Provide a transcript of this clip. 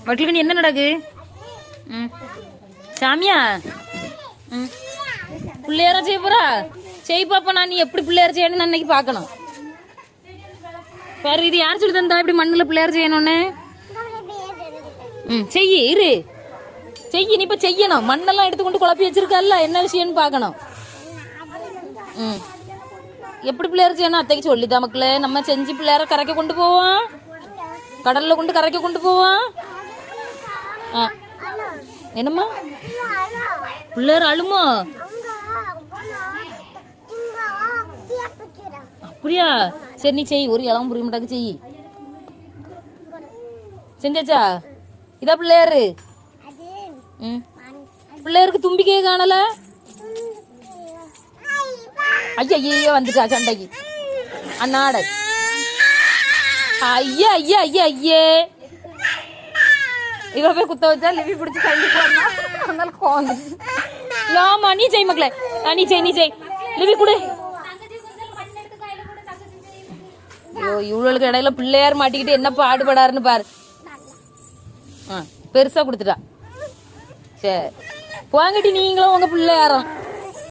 வட்டிலுக்கு நீ என்ன நடக்கு? ம் சாமியா? ம் பிள்ளையார செய்ய போறா? செய் பாப்பா. நான் நீ எப்படி பிள்ளையார செய்யணும்னு அன்னைக்கு பார்க்கணும். வேற இது யார் சொல்லி தந்தா இப்படி மண்ணில் பிள்ளையார செய்யணும்னு? ம் செய்யி இரு செய்யி. நீ இப்ப செய்யணும். மண்ணெல்லாம் எடுத்துக்கொண்டு குழப்பி வச்சிருக்கல்ல, என்ன விஷயம்னு பார்க்கணும். ம் எப்படி பிள்ளையார செய்யணும் அத்தைக்கு சொல்லிதான் மக்களே. நம்ம செஞ்சு பிள்ளையார கரைக்க கொண்டு போவோம், கடல்ல கொண்டு கரைக்க கொண்டு போவோம். ஆ என்னம்மா பிள்ளையார் அழுமா? அப்படியா? சரி நீ செய். ஒரு இளவும் புரிய மாட்டாக்கு செய். செஞ்சாச்சா? இதா பிள்ளையாரு. ம் பிள்ளையாருக்கு தும்பிக்கையே காணல. ஐயா ஐயா வந்துட்டா சண்டைக்கு அண்ணாட. ஐயா ஐயா ஐயா ஐயே இவ போய் குத்த வச்சா லிவி பிடிச்சி கையில் போனா அதனால கோந்து. ஆமா நீ செய் மக்களே. நீ செய் நீ செய். லிவி கொடு. ஐயோ இவளுக்கு இடையில பிள்ளையார் மாட்டிக்கிட்டு என்ன பாடுபடாருன்னு பாரு. பெருசா கொடுத்துட்டா. சரி வாங்கட்டி நீங்களும் உங்க பிள்ளையாரம்.